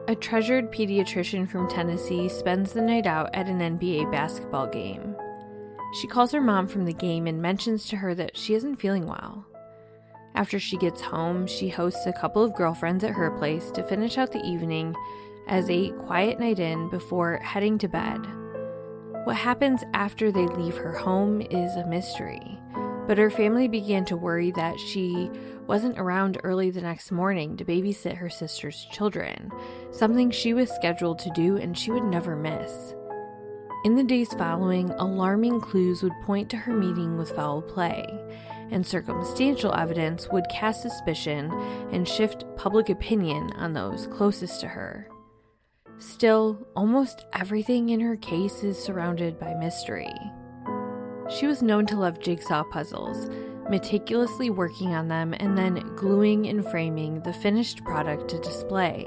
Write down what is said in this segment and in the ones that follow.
A treasured pediatrician from Tennessee spends the night out at an NBA basketball game. She calls her mom from the game and mentions to her that she isn't feeling well. After she gets home, she hosts a couple of girlfriends at her place to finish out the evening as a quiet night in before heading to bed. What happens after they leave her home is a mystery, but her family began to worry that she wasn't around early the next morning to babysit her sister's children, something she was scheduled to do and she would never miss. In the days following, alarming clues would point to her meeting with foul play, and circumstantial evidence would cast suspicion and shift public opinion on those closest to her. Still, almost everything in her case is surrounded by mystery. She was known to love jigsaw puzzles, meticulously working on them and then gluing and framing the finished product to display.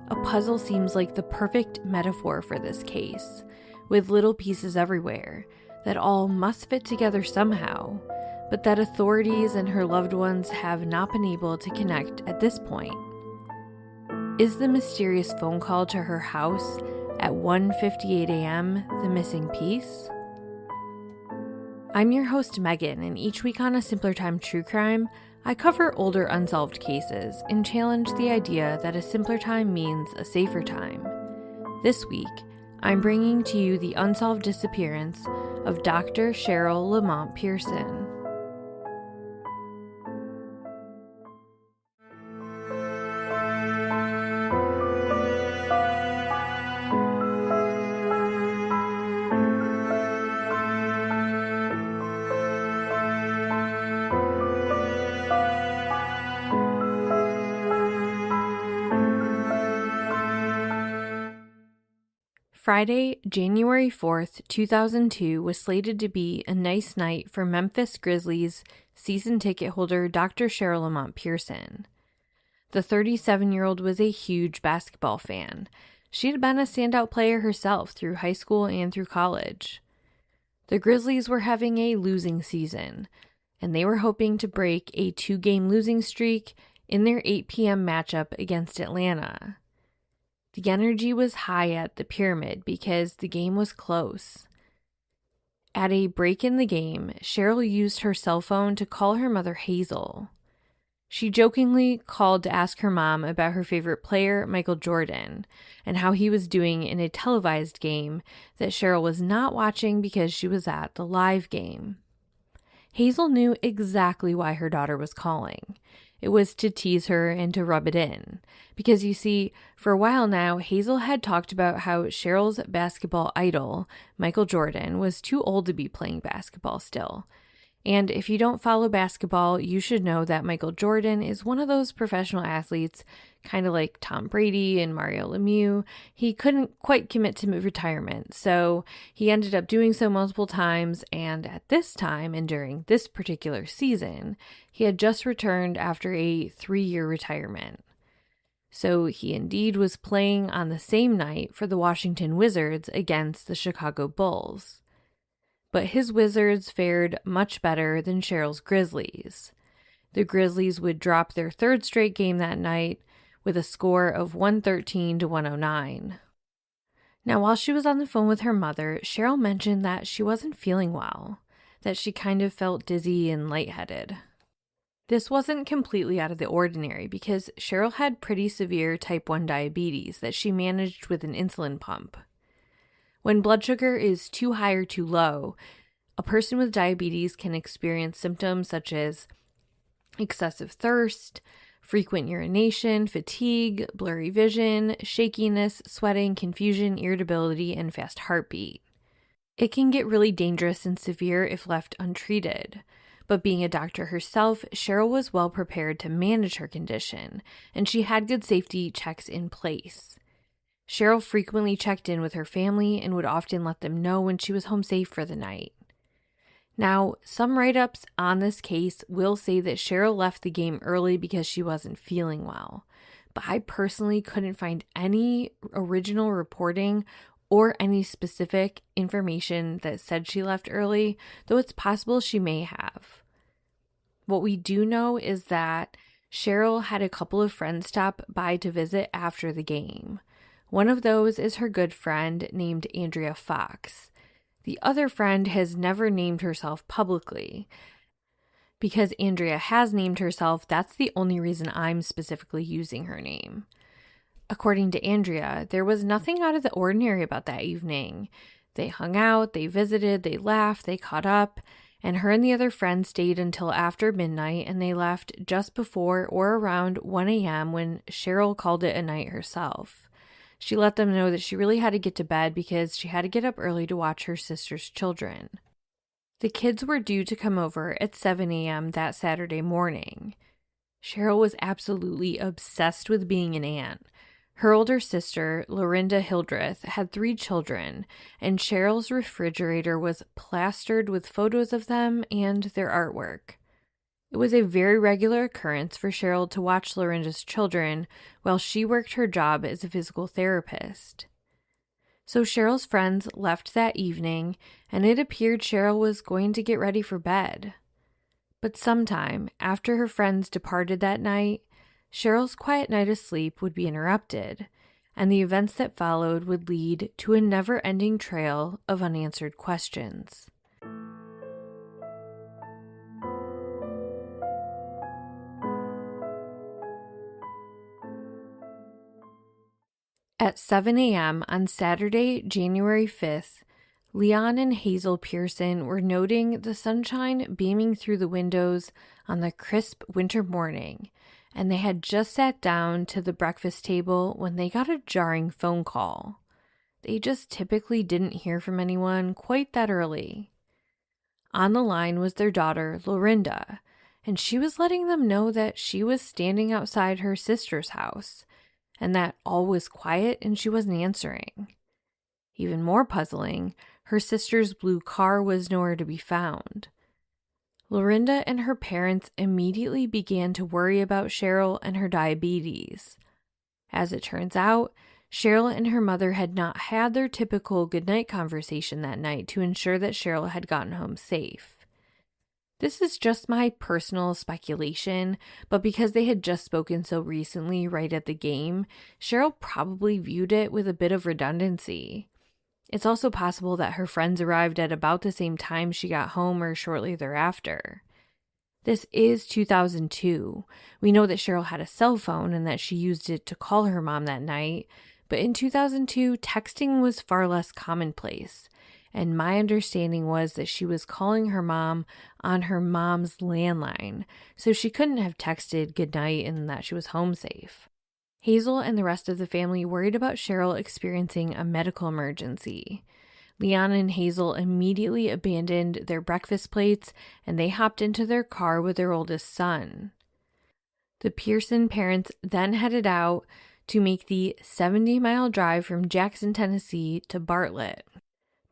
A puzzle seems like the perfect metaphor for this case, with little pieces everywhere that all must fit together somehow, but that authorities and her loved ones have not been able to connect at this point. Is the mysterious phone call to her house at 1:58 a.m. the missing piece? I'm your host Megan, and each week on A Simpler Time True Crime, I cover older unsolved cases and challenge the idea that a simpler time means a safer time. This week, I'm bringing to you the unsolved disappearance of Dr. Cherryl Lamont Pearson. Friday, January 4th, 2002 was slated to be a nice night for Memphis Grizzlies season ticket holder Dr. Cherryl Lamont Pearson. The 37-year-old was a huge basketball fan. She had been a standout player herself through high school and through college. The Grizzlies were having a losing season, and they were hoping to break a 2-game losing streak in their 8 p.m. matchup against Atlanta. The energy was high at the Pyramid because the game was close. At a break in the game, Cherryl used her cell phone to call her mother Hazel. She jokingly called to ask her mom about her favorite player, Michael Jordan, and how he was doing in a televised game that Cherryl was not watching because she was at the live game. Hazel knew exactly why her daughter was calling. It was to tease her and to rub it in. Because you see, for a while now, Hazel had talked about how Cheryl's basketball idol, Michael Jordan, was too old to be playing basketball still. And if you don't follow basketball, you should know that Michael Jordan is one of those professional athletes, kind of like Tom Brady and Mario Lemieux. He couldn't quite commit to retirement, so he ended up doing so multiple times, and at this time and during this particular season, he had just returned after a 3-year retirement. So he indeed was playing on the same night for the Washington Wizards against the Chicago Bulls. But his Wizards fared much better than Cheryl's Grizzlies. The Grizzlies would drop their 3rd straight game that night with a score of 113 to 109. Now, while she was on the phone with her mother, Cherryl mentioned that she wasn't feeling well, that she kind of felt dizzy and lightheaded. This wasn't completely out of the ordinary because Cherryl had pretty severe type 1 diabetes that she managed with an insulin pump. When blood sugar is too high or too low, a person with diabetes can experience symptoms such as excessive thirst, frequent urination, fatigue, blurry vision, shakiness, sweating, confusion, irritability, and fast heartbeat. It can get really dangerous and severe if left untreated. But being a doctor herself, Cherryl was well prepared to manage her condition, and she had good safety checks in place. Cherryl frequently checked in with her family and would often let them know when she was home safe for the night. Now, some write-ups on this case will say that Cherryl left the game early because she wasn't feeling well, but I personally couldn't find any original reporting or any specific information that said she left early, though it's possible she may have. What we do know is that Cherryl had a couple of friends stop by to visit after the game. One of those is her good friend named Andrea Fox. The other friend has never named herself publicly. Because Andrea has named herself, that's the only reason I'm specifically using her name. According to Andrea, there was nothing out of the ordinary about that evening. They hung out, they visited, they laughed, they caught up, and her and the other friends stayed until after midnight, and they left just before or around 1 a.m. when Cherryl called it a night herself. She let them know that she really had to get to bed because she had to get up early to watch her sister's children. The kids were due to come over at 7 a.m. that Saturday morning. Cherryl was absolutely obsessed with being an aunt. Her older sister, Lorinda Hildreth, had 3 children, and Cheryl's refrigerator was plastered with photos of them and their artwork. It was a very regular occurrence for Cherryl to watch Lorinda's children while she worked her job as a physical therapist. So Cheryl's friends left that evening, and it appeared Cherryl was going to get ready for bed. But sometime after her friends departed that night, Cheryl's quiet night of sleep would be interrupted, and the events that followed would lead to a never-ending trail of unanswered questions. At 7 a.m. on Saturday, January 5th, Leon and Hazel Pearson were noting the sunshine beaming through the windows on the crisp winter morning, and they had just sat down to the breakfast table when they got a jarring phone call. They just typically didn't hear from anyone quite that early. On the line was their daughter, Lorinda, and she was letting them know that she was standing outside her sister's house, and that all was quiet and she wasn't answering. Even more puzzling, her sister's blue car was nowhere to be found. Lorinda and her parents immediately began to worry about Cherryl and her diabetes. As it turns out, Cherryl and her mother had not had their typical goodnight conversation that night to ensure that Cherryl had gotten home safe. This is just my personal speculation, but because they had just spoken so recently right at the game, Cherryl probably viewed it with a bit of redundancy. It's also possible that her friends arrived at about the same time she got home or shortly thereafter. This is 2002. We know that Cherryl had a cell phone and that she used it to call her mom that night, but in 2002, texting was far less commonplace. And my understanding was that she was calling her mom on her mom's landline, so she couldn't have texted goodnight and that she was home safe. Hazel and the rest of the family worried about Cherryl experiencing a medical emergency. Leon and Hazel immediately abandoned their breakfast plates and they hopped into their car with their oldest son. The Pearson parents then headed out to make the 70-mile drive from Jackson, Tennessee to Bartlett.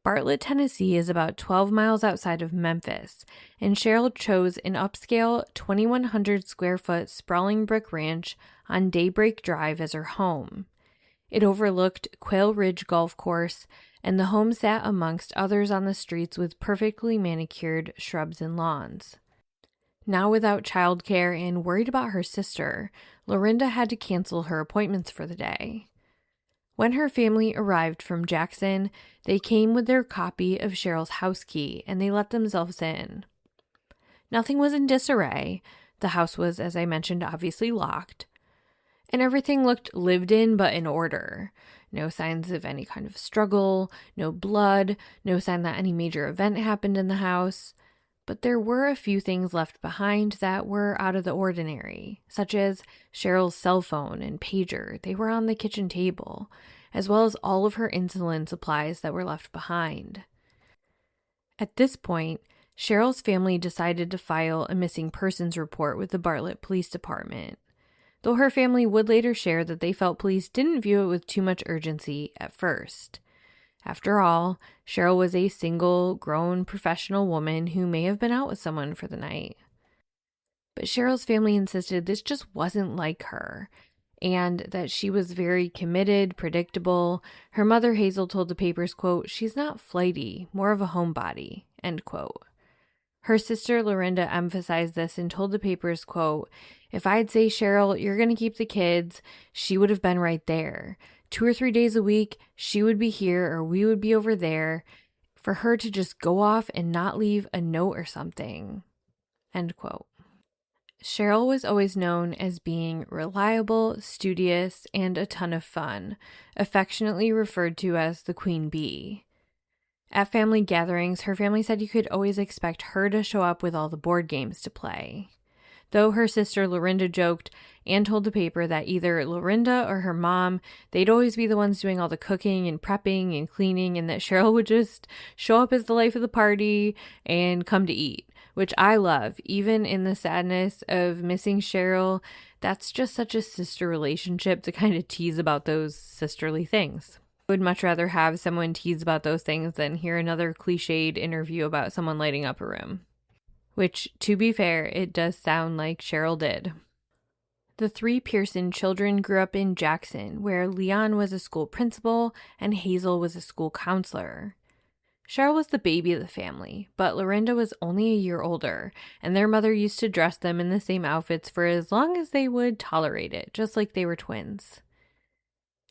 Bartlett, Tennessee is about 12 miles outside of Memphis, and Cherryl chose an upscale 2,100 square foot sprawling brick ranch on Daybreak Drive as her home. It overlooked Quail Ridge Golf Course, and the home sat amongst others on the streets with perfectly manicured shrubs and lawns. Now without childcare and worried about her sister, Lorinda had to cancel her appointments for the day. When her family arrived from Jackson, they came with their copy of Cheryl's house key and they let themselves in. Nothing was in disarray. The house was, as I mentioned, obviously locked. And everything looked lived in but in order. No signs of any kind of struggle, no blood, no sign that any major event happened in the house. But there were a few things left behind that were out of the ordinary, such as Cheryl's cell phone and pager. They were on the kitchen table, as well as all of her insulin supplies that were left behind. At this point, Cheryl's family decided to file a missing persons report with the Bartlett Police Department, though her family would later share that they felt police didn't view it with too much urgency at first. After all, Cherryl was a single, grown, professional woman who may have been out with someone for the night. But Cheryl's family insisted this just wasn't like her, and that she was very committed, predictable. Her mother, Hazel, told the papers, quote, "She's not flighty, more of a homebody," end quote. Her sister Lorinda emphasized this and told the papers, quote, "If I'd say, Cherryl, you're going to keep the kids, she would have been right there. 2 or 3 days a week, she would be here or we would be over there. For her to just go off and not leave a note or something." End quote. Cherryl was always known as being reliable, studious, and a ton of fun, affectionately referred to as the Queen Bee. At family gatherings, her family said you could always expect her to show up with all the board games to play. Though her sister Lorinda joked and told the paper that either Lorinda or her mom, they'd always be the ones doing all the cooking and prepping and cleaning, and that Cherryl would just show up as the life of the party and come to eat, which I love. Even in the sadness of missing Cherryl, that's just such a sister relationship to kind of tease about those sisterly things. I would much rather have someone tease about those things than hear another cliched interview about someone lighting up a room. Which, to be fair, it does sound like Cherryl did. The 3 Pearson children grew up in Jackson, where Leon was a school principal and Hazel was a school counselor. Cherryl was the baby of the family, but Lorinda was only a year older, and their mother used to dress them in the same outfits for as long as they would tolerate it, just like they were twins.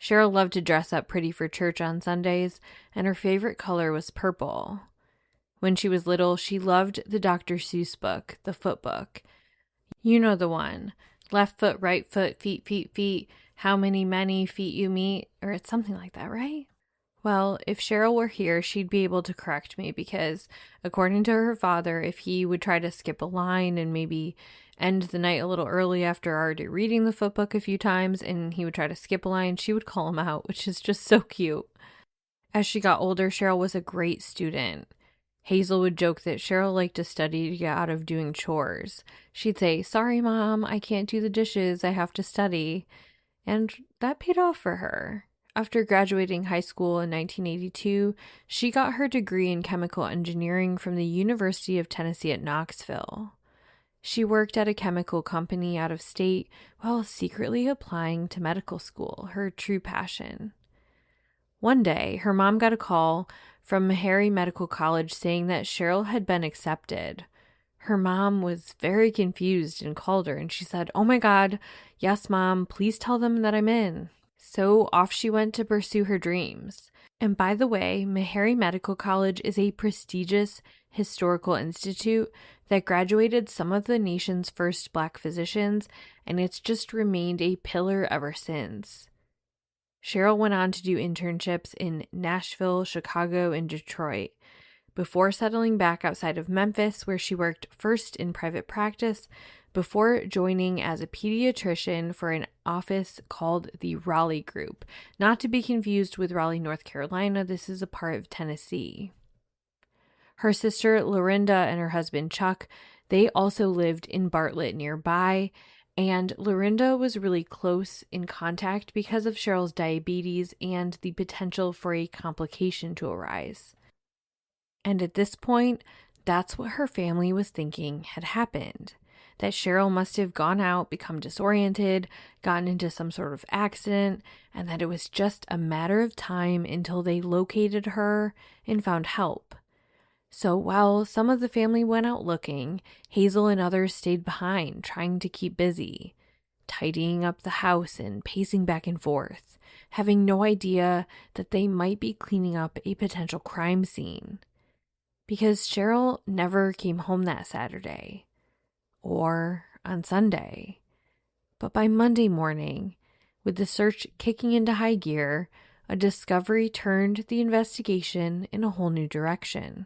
Cherryl loved to dress up pretty for church on Sundays, and her favorite color was purple. When she was little, she loved the Dr. Seuss book, The Foot Book. You know the one. Left foot, right foot, feet, feet, feet. How many feet you meet? Or it's something like that, right? Well, if Cherryl were here, she'd be able to correct me because, according to her father, if he would try to skip a line and maybe end the night a little early after already reading the foot book a few times and he would try to skip a line, she would call him out, which is just so cute. As she got older, Cherryl was a great student. Hazel would joke that Cherryl liked to study to get out of doing chores. She'd say, "Sorry, Mom, I can't do the dishes. I have to study." And that paid off for her. After graduating high school in 1982, she got her degree in chemical engineering from the University of Tennessee at Knoxville. She worked at a chemical company out of state while secretly applying to medical school, her true passion. One day, her mom got a call from Meharry Medical College saying that Cherryl had been accepted. Her mom was very confused and called her, and she said, "Oh my God, yes, Mom, please tell them that I'm in." So off she went to pursue her dreams. And by the way, Meharry Medical College is a prestigious historical institute that graduated some of the nation's first Black physicians, and it's just remained a pillar ever since. Cherryl went on to do internships in Nashville, Chicago, and Detroit, before settling back outside of Memphis, where she worked first in private practice before joining as a pediatrician for an office called the Raleigh Group, not to be confused with Raleigh, North Carolina. This is a part of Tennessee. Her sister Lorinda and her husband Chuck, they also lived in Bartlett nearby, and Lorinda was really close in contact because of Cheryl's diabetes and the potential for a complication to arise. And at this point, that's what her family was thinking had happened. That Cherryl must have gone out, become disoriented, gotten into some sort of accident, and that it was just a matter of time until they located her and found help. So while some of the family went out looking, Hazel and others stayed behind, trying to keep busy, tidying up the house and pacing back and forth, having no idea that they might be cleaning up a potential crime scene. Because Cherryl never came home that Saturday or on Sunday. But by Monday morning, with the search kicking into high gear, a discovery turned the investigation in a whole new direction.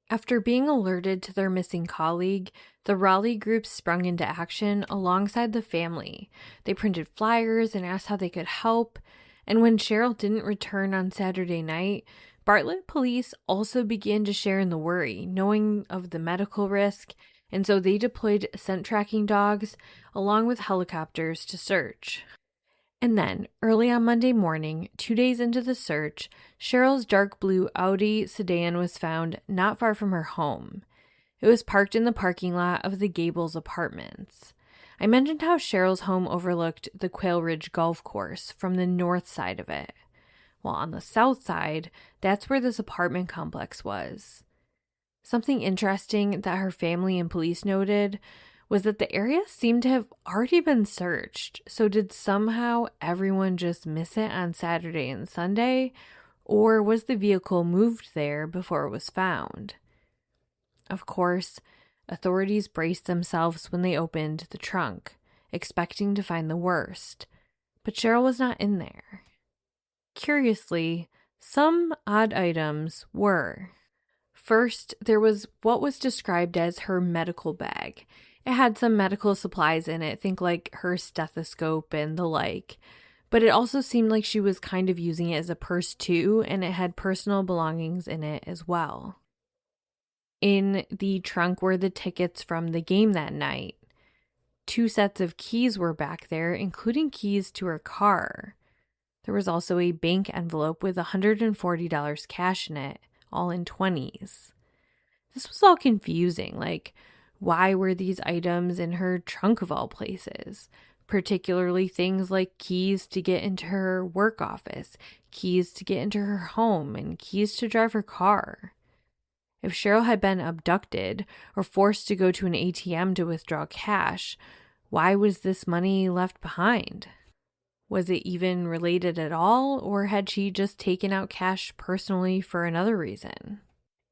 After being alerted to their missing colleague, the Raleigh group sprung into action alongside the family. They printed flyers and asked how they could help. And when Cherryl didn't return on Saturday night, Bartlett police also began to share in the worry, knowing of the medical risk, and so they deployed scent tracking dogs along with helicopters to search. And then, early on Monday morning, 2 days into the search, Cheryl's dark blue Audi sedan was found not far from her home. It was parked in the parking lot of the Gables Apartments. I mentioned how Cheryl's home overlooked the Quail Ridge Golf Course from the north side of it. While on the south side, that's where this apartment complex was. Something interesting that her family and police noted was that the area seemed to have already been searched. So did somehow everyone just miss it on Saturday and Sunday? Or was the vehicle moved there before it was found? Of course, authorities braced themselves when they opened the trunk, expecting to find the worst. But Cherryl was not in there. Curiously, some odd items were. First, there was what was described as her medical bag. It had some medical supplies in it, think like her stethoscope and the like. But it also seemed like she was kind of using it as a purse too, and it had personal belongings in it as well. In the trunk were the tickets from the game that night. 2 sets of keys were back there, including keys to her car. There was also a bank envelope with $140 cash in it, all in 20s. This was all confusing, like, why were these items in her trunk of all places? Particularly things like keys to get into her work office, keys to get into her home, and keys to drive her car. If Cherryl had been abducted or forced to go to an ATM to withdraw cash, why was this money left behind? Was it even related at all, or had she just taken out cash personally for another reason?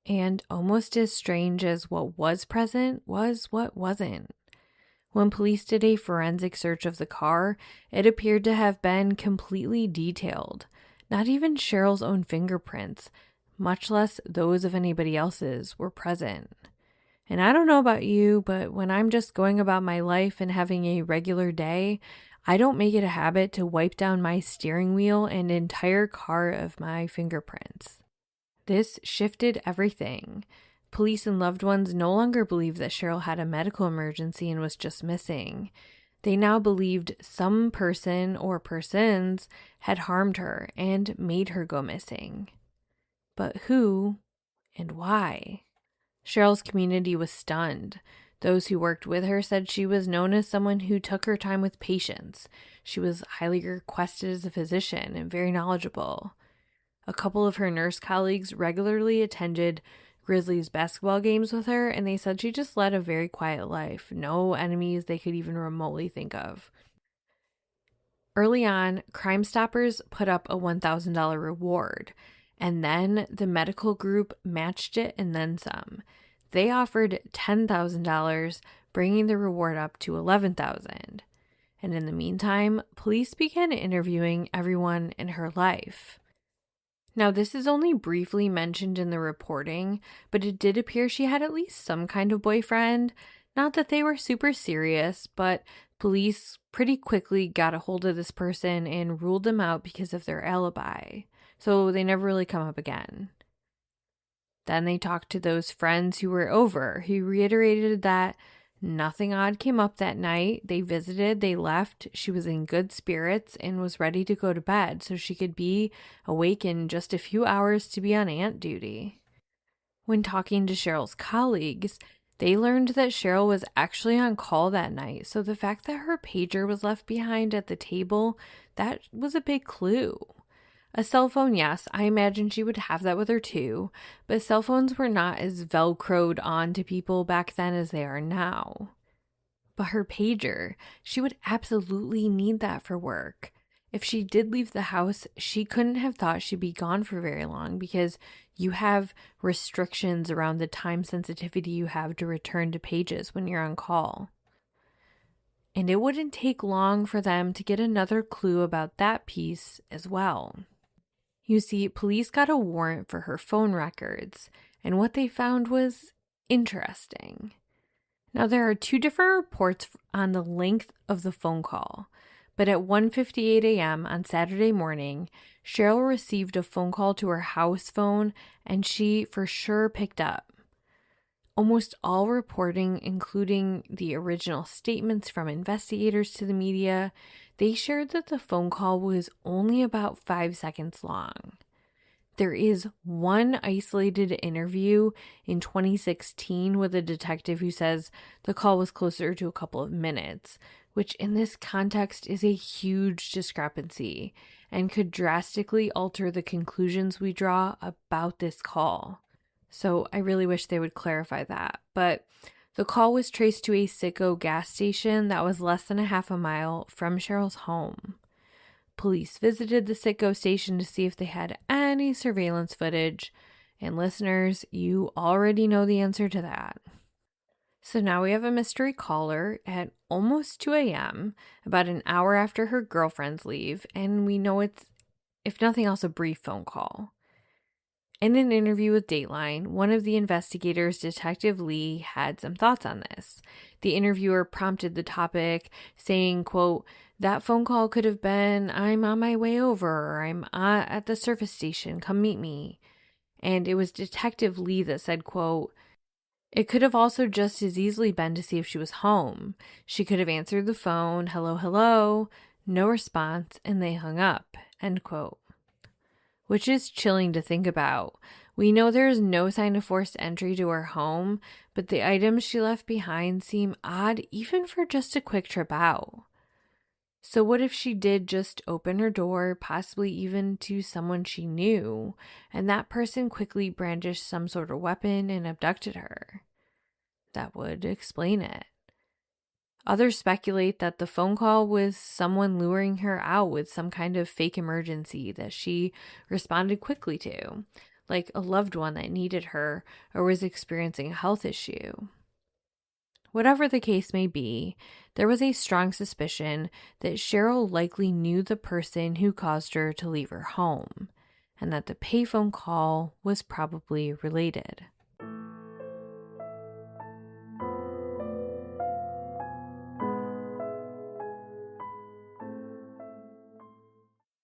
And almost as strange as what was present was what wasn't. When police did a forensic search of the car, it appeared to have been completely detailed. Not even Cheryl's own fingerprints, much less those of anybody else's, were present. And I don't know about you, but when I'm just going about my life and having a regular day, I don't make it a habit to wipe down my steering wheel and entire car of my fingerprints. This shifted everything. Police and loved ones no longer believed that Cherryl had a medical emergency and was just missing. They now believed some person or persons had harmed her and made her go missing. But who and why? Cheryl's community was stunned. Those who worked with her said she was known as someone who took her time with patients. She was highly requested as a physician and very knowledgeable. A couple of her nurse colleagues regularly attended Grizzlies basketball games with her, and they said she just led a very quiet life. No enemies they could even remotely think of. Early on, Crime Stoppers put up a $1,000 reward, and then the medical group matched it and then some. They offered $10,000, bringing the reward up to $11,000. And in the meantime, police began interviewing everyone in her life. Now, this is only briefly mentioned in the reporting, but it did appear she had at least some kind of boyfriend. Not that they were super serious, but police pretty quickly got a hold of this person and ruled them out because of their alibi. So they never really come up again. Then they talked to those friends who were over, who reiterated that nothing odd came up that night. They visited, they left. She was in good spirits and was ready to go to bed so she could be awake in just a few hours to be on aunt duty. When talking to Cheryl's colleagues, they learned that Cherryl was actually on call that night. So the fact that her pager was left behind at the table, that was a big clue. A cell phone, yes, I imagine she would have that with her too, but cell phones were not as velcroed onto people back then as they are now. But her pager, she would absolutely need that for work. If she did leave the house, she couldn't have thought she'd be gone for very long because you have restrictions around the time sensitivity you have to return to pages when you're on call. And it wouldn't take long for them to get another clue about that piece as well. You see, police got a warrant for her phone records, and what they found was interesting. Now, there are 2 different reports on the length of the phone call, but at 1:58 a.m. on Saturday morning, Cherryl received a phone call to her house phone, and she for sure picked up. Almost all reporting, including the original statements from investigators to the media, they shared that the phone call was only about 5 seconds long. There is one isolated interview in 2016 with a detective who says the call was closer to a couple of minutes, which in this context is a huge discrepancy and could drastically alter the conclusions we draw about this call. So I really wish they would clarify that. But the call was traced to a Citgo gas station that was less than a half a mile from Cheryl's home. Police visited the Citgo station to see if they had any surveillance footage. And listeners, you already know the answer to that. So now we have a mystery caller at almost 2 a.m., about an hour after her girlfriends leave, and we know it's, if nothing else, a brief phone call. In an interview with Dateline, one of the investigators, Detective Lee, had some thoughts on this. The interviewer prompted the topic, saying, quote, "That phone call could have been, 'I'm on my way over,' or 'I'm at the service station, come meet me.' And it was Detective Lee that said, quote, 'It could have also just as easily been to see if she was home. She could have answered the phone, hello, hello, no response, and they hung up,' end quote." Which is chilling to think about. We know there is no sign of forced entry to her home, but the items she left behind seem odd even for just a quick trip out. So what if she did just open her door, possibly even to someone she knew, and that person quickly brandished some sort of weapon and abducted her? That would explain it. Others speculate that the phone call was someone luring her out with some kind of fake emergency that she responded quickly to, like a loved one that needed her or was experiencing a health issue. Whatever the case may be, there was a strong suspicion that Cherryl likely knew the person who caused her to leave her home, and that the payphone call was probably related.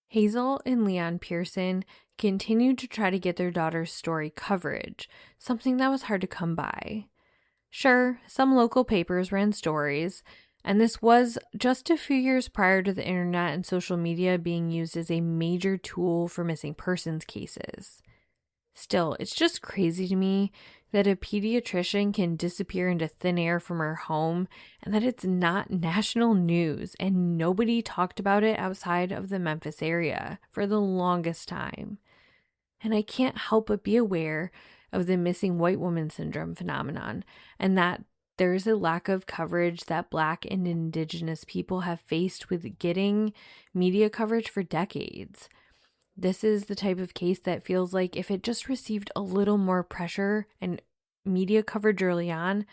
Hazel and Leon Pearson continued to try to get their daughter's story coverage, something that was hard to come by. Sure, some local papers ran stories, and this was just a few years prior to the internet and social media being used as a major tool for missing persons cases. Still, it's just crazy to me that a pediatrician can disappear into thin air from her home and that it's not national news and nobody talked about it outside of the Memphis area for the longest time. And I can't help but be aware of the missing white woman syndrome phenomenon and that there's a lack of coverage that Black and Indigenous people have faced with getting media coverage for decades. This is the type of case that feels like if it just received a little more pressure and media coverage early on,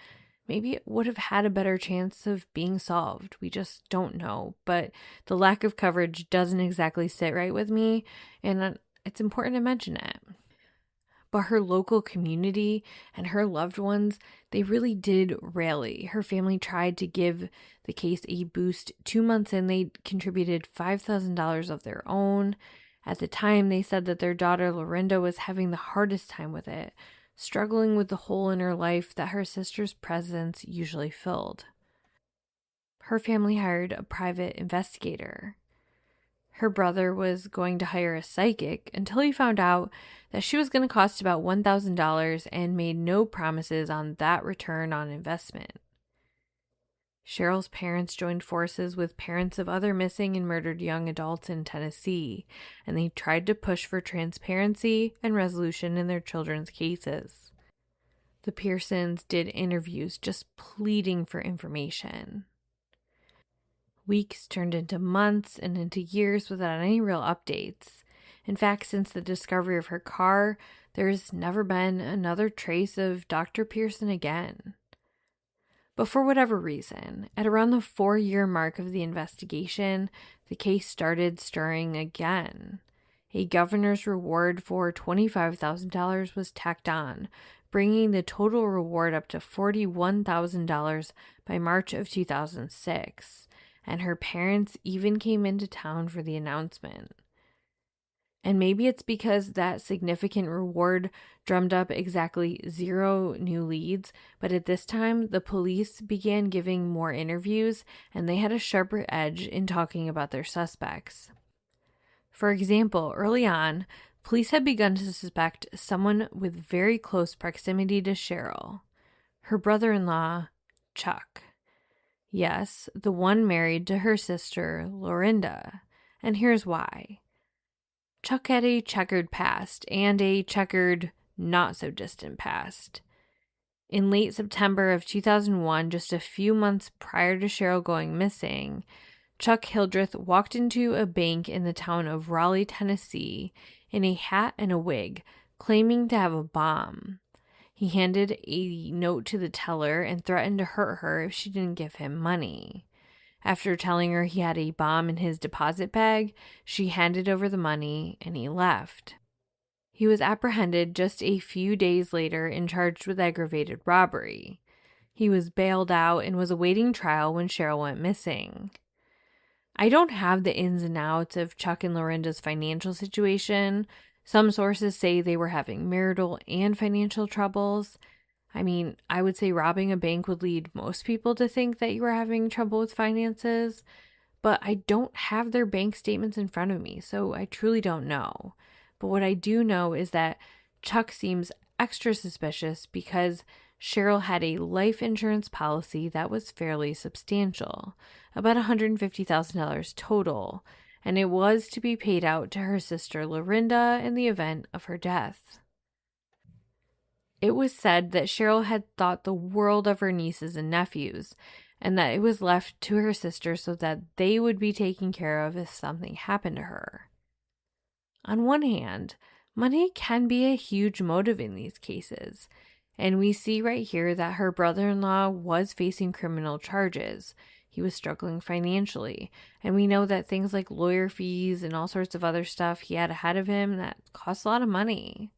maybe it would have had a better chance of being solved. We just don't know. But the lack of coverage doesn't exactly sit right with me, and it's important to mention it. But her local community and her loved ones, they really did rally. Her family tried to give the case a boost. 2 months in, they contributed $5,000 of their own. At the time, they said that their daughter Lorinda was having the hardest time with it, struggling with the hole in her life that her sister's presence usually filled. Her family hired a private investigator. Her brother was going to hire a psychic until he found out that she was going to cost about $1,000 and made no promises on that return on investment. Cheryl's parents joined forces with parents of other missing and murdered young adults in Tennessee, and they tried to push for transparency and resolution in their children's cases. The Pearsons did interviews just pleading for information. Weeks turned into months and into years without any real updates. In fact, since the discovery of her car, there's never been another trace of Dr. Pearson again. But for whatever reason, at around the 4-year mark of the investigation, the case started stirring again. A governor's reward for $25,000 was tacked on, bringing the total reward up to $41,000 by March of 2006, and her parents even came into town for the announcement. And maybe it's because that significant reward drummed up exactly 0 new leads, but at this time, the police began giving more interviews, and they had a sharper edge in talking about their suspects. For example, early on, Police had begun to suspect someone with very close proximity to Cherryl, her brother-in-law, Chuck. Yes, the one married to her sister, Lorinda. And here's why. Chuck had a checkered past and a checkered, not-so-distant past. In late September of 2001, just a few months prior to Cherryl going missing, Chuck Hildreth walked into a bank in the town of Raleigh, Tennessee, in a hat and a wig, claiming to have a bomb. He handed a note to the teller and threatened to hurt her if she didn't give him money. After telling her he had a bomb in his deposit bag, she handed over the money and he left. He was apprehended just a few days later and charged with aggravated robbery. He was bailed out and was awaiting trial when Cherryl went missing. I don't have the ins and outs of Chuck and Lorinda's financial situation. Some sources say they were having marital and financial troubles. I mean, I would say robbing a bank would lead most people to think that you were having trouble with finances, but I don't have their bank statements in front of me, so I truly don't know. But what I do know is that Chuck seems extra suspicious because Cherryl had a life insurance policy that was fairly substantial, about $150,000 total, and it was to be paid out to her sister Lorinda in the event of her death. It was said that Cherryl had thought the world of her nieces and nephews, and that it was left to her sister so that they would be taken care of if something happened to her. On one hand, money can be a huge motive in these cases, and we see right here that her brother-in-law was facing criminal charges. He was struggling financially, and we know that things like lawyer fees and all sorts of other stuff he had ahead of him that cost a lot of money.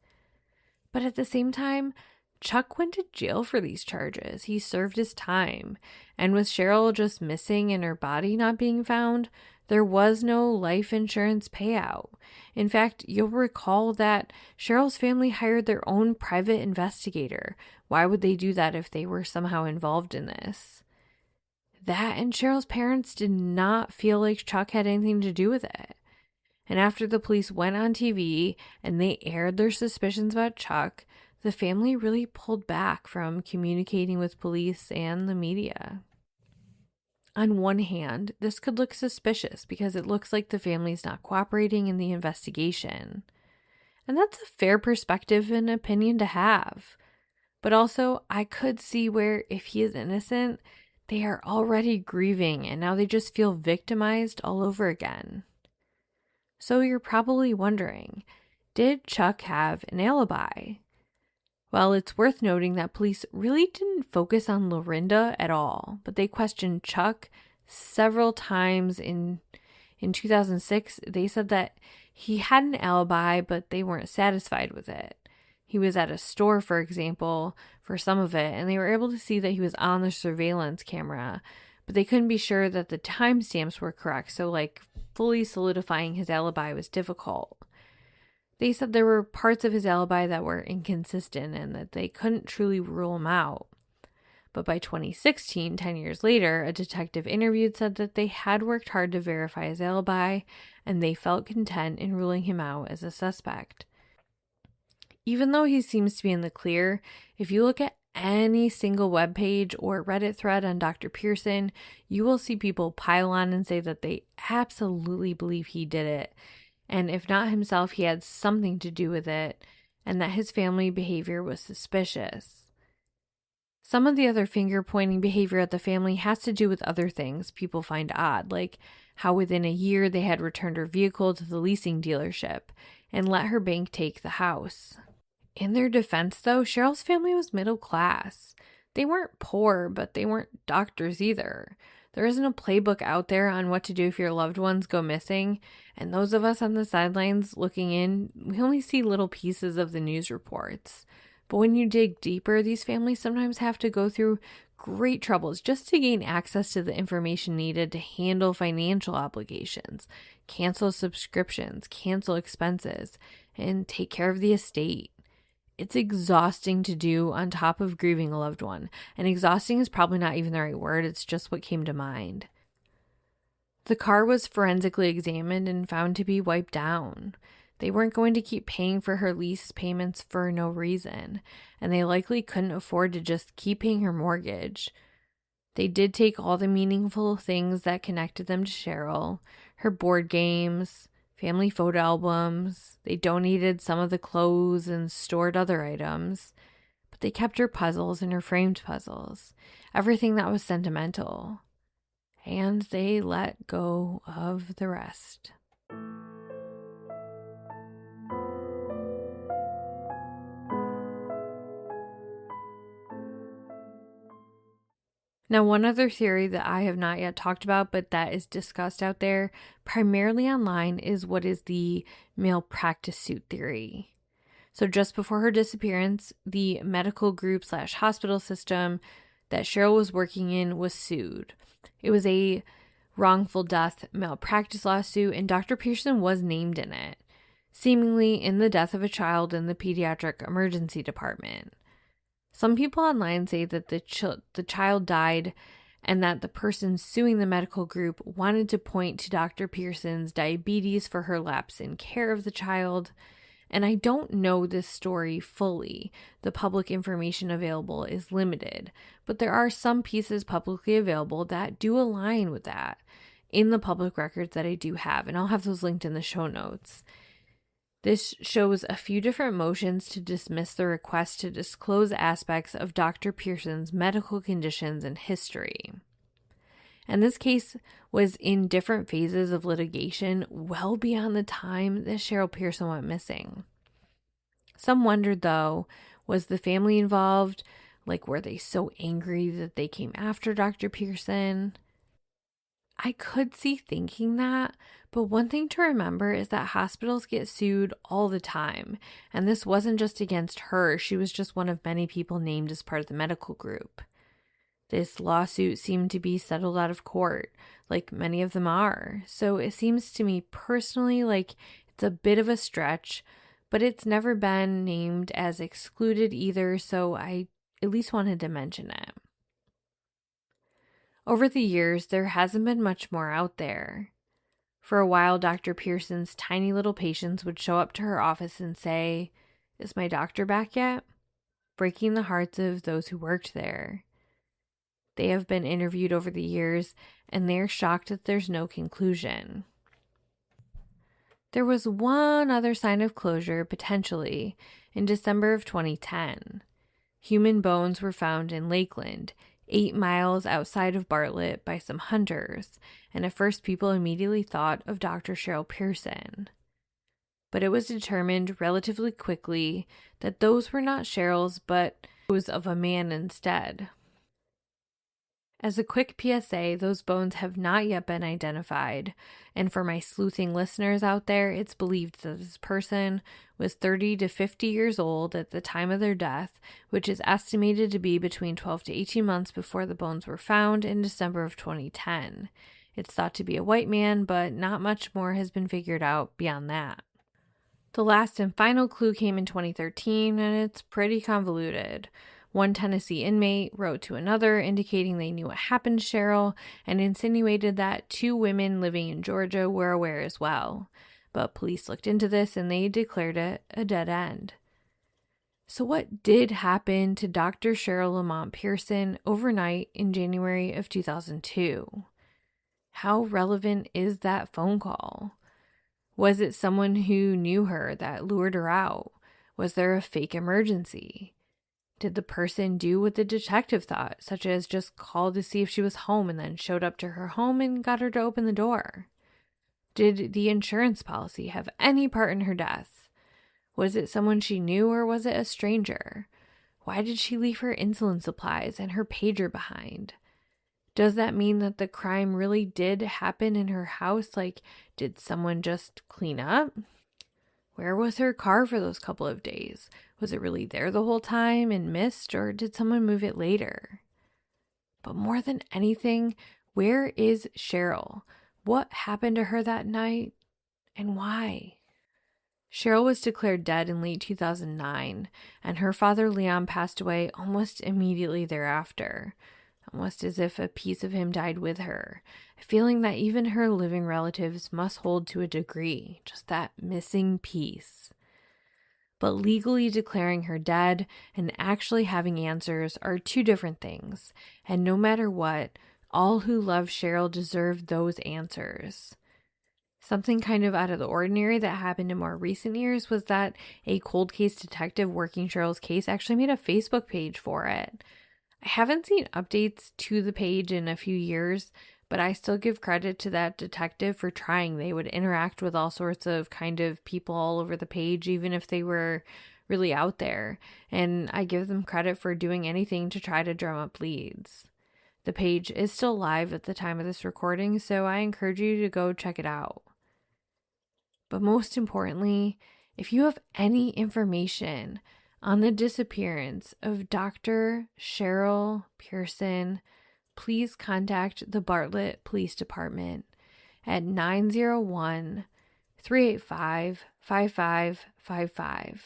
But at the same time, Chuck went to jail for these charges. He served his time, and with Cherryl just missing and her body not being found, there was no life insurance payout. In fact, you'll recall that Cheryl's family hired their own private investigator. Why would they do that if they were somehow involved in this? That and Cheryl's parents did not feel like Chuck had anything to do with it. And after the police went on TV and they aired their suspicions about Chuck, the family really pulled back from communicating with police and the media. On one hand, this could look suspicious because it looks like the family's not cooperating in the investigation. And that's a fair perspective and opinion to have. But also, I could see where if he is innocent, they are already grieving and now they just feel victimized all over again. So you're probably wondering, did Chuck have an alibi? Well, it's worth noting that police really didn't focus on Lorinda at all, but they questioned Chuck several times. In 2006, they said that he had an alibi, but they weren't satisfied with it. He was at a store, for example, for some of it, and they were able to see that he was on the surveillance camera, but they couldn't be sure that the timestamps were correct, so fully solidifying his alibi was difficult. They said there were parts of his alibi that were inconsistent and that they couldn't truly rule him out. But by 2016, 10 years later, a detective interviewed said that they had worked hard to verify his alibi and they felt content in ruling him out as a suspect. Even though he seems to be in the clear, if you look at any single webpage or Reddit thread on Dr. Pearson, you will see people pile on and say that they absolutely believe he did it. And if not himself, he had something to do with it, and that his family behavior was suspicious. Some of the other finger-pointing behavior at the family has to do with other things people find odd, like how within a year they had returned her vehicle to the leasing dealership and let her bank take the house. In their defense, though, Cheryl's family was middle class. They weren't poor, but they weren't doctors either. There isn't a playbook out there on what to do if your loved ones go missing, and those of us on the sidelines looking in, we only see little pieces of the news reports. But when you dig deeper, these families sometimes have to go through great troubles just to gain access to the information needed to handle financial obligations, cancel subscriptions, cancel expenses, and take care of the estate. It's exhausting to do on top of grieving a loved one, and exhausting is probably not even the right word, it's just what came to mind. The car was forensically examined and found to be wiped down. They weren't going to keep paying for her lease payments for no reason, and they likely couldn't afford to just keep paying her mortgage. They did take all the meaningful things that connected them to Cherryl, her board games, family photo albums. They donated some of the clothes and stored other items, but they kept her puzzles and her framed puzzles, everything that was sentimental. And they let go of the rest. Now, one other theory that I have not yet talked about, but that is discussed out there, primarily online, is what is the malpractice suit theory. So just before her disappearance, the medical group / hospital system that Cherryl was working in was sued. It was a wrongful death malpractice lawsuit, and Dr. Pearson was named in it, seemingly in the death of a child in the pediatric emergency department. Some people online say that the child died and that the person suing the medical group wanted to point to Dr. Pearson's diabetes for her lapse in care of the child. And I don't know this story fully. The public information available is limited, but there are some pieces publicly available that do align with that in the public records that I do have, and I'll have those linked in the show notes. This shows a few different motions to dismiss the request to disclose aspects of Dr. Pearson's medical conditions and history. And this case was in different phases of litigation well beyond the time that Cherryl Pearson went missing. Some wondered, though, was the family involved? Like, were they so angry that they came after Dr. Pearson? I could see thinking that, but one thing to remember is that hospitals get sued all the time, and this wasn't just against her. She was just one of many people named as part of the medical group. This lawsuit seemed to be settled out of court, like many of them are, so it seems to me personally like it's a bit of a stretch, but it's never been named as excluded either, so I at least wanted to mention it. Over the years, there hasn't been much more out there. For a while, Dr. Pearson's tiny little patients would show up to her office and say, "Is my doctor back yet?" breaking the hearts of those who worked there. They have been interviewed over the years, and they're shocked that there's no conclusion. There was one other sign of closure, potentially, in December of 2010. Human bones were found in Lakeland, 8 miles outside of Bartlett, by some hunters, and at first people immediately thought of Dr. Cherryl Pearson. But it was determined relatively quickly that those were not Cheryl's, but those of a man instead. As a quick PSA, those bones have not yet been identified, and for my sleuthing listeners out there, it's believed that this person was 30 to 50 years old at the time of their death, which is estimated to be between 12 to 18 months before the bones were found in December of 2010. It's thought to be a white man, but not much more has been figured out beyond that. The last and final clue came in 2013, and it's pretty convoluted. One Tennessee inmate wrote to another indicating they knew what happened to Cherryl and insinuated that 2 women living in Georgia were aware as well. But police looked into this and they declared it a dead end. So what did happen to Dr. Cherryl Lamont Pearson overnight in January of 2002? How relevant is that phone call? Was it someone who knew her that lured her out? Was there a fake emergency? Did the person do what the detective thought, such as just call to see if she was home and then showed up to her home and got her to open the door? Did the insurance policy have any part in her death? Was it someone she knew or was it a stranger? Why did she leave her insulin supplies and her pager behind? Does that mean that the crime really did happen in her house? Like, did someone just clean up? Where was her car for those couple of days? Was it really there the whole time and missed, or did someone move it later? But more than anything, where is Cherryl? What happened to her that night, and why? Cherryl was declared dead in late 2009, and her father Leon passed away almost immediately thereafter. almost as if a piece of him died with her, a feeling that even her living relatives must hold to a degree, just that missing piece. But legally declaring her dead and actually having answers are two different things, and no matter what, all who love Cherryl deserve those answers. Something kind of out of the ordinary that happened in more recent years was that a cold case detective working Cheryl's case actually made a Facebook page for it. I haven't seen updates to the page in a few years, but I still give credit to that detective for trying. They would interact with all sorts of kind of people all over the page, even if they were really out there. And I give them credit for doing anything to try to drum up leads. The page is still live at the time of this recording, so I encourage you to go check it out. But most importantly, if you have any information on the disappearance of Dr. Cherryl Pearson, please contact the Bartlett Police Department at 901-385-5555.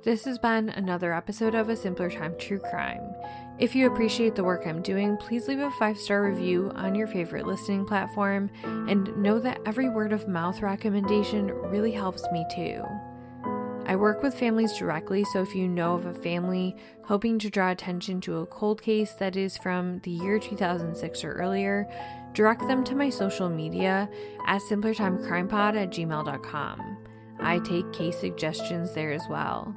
This has been another episode of A Simpler Time True Crime. If you appreciate the work I'm doing, please leave a 5-star review on your favorite listening platform, and know that every word of mouth recommendation really helps me too. I work with families directly, so if you know of a family hoping to draw attention to a cold case that is from the year 2006 or earlier, direct them to my social media at simplertimecrimepod@gmail.com. I take case suggestions there as well.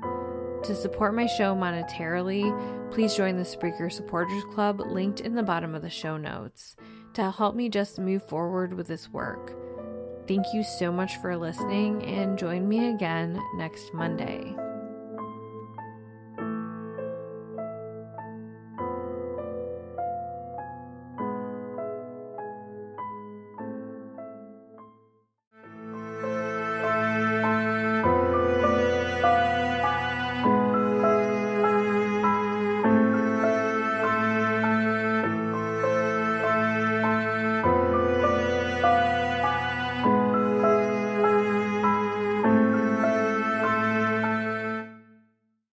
To support my show monetarily, please join the Spreaker Supporters Club linked in the bottom of the show notes to help me just move forward with this work. Thank you so much for listening, and join me again next Monday.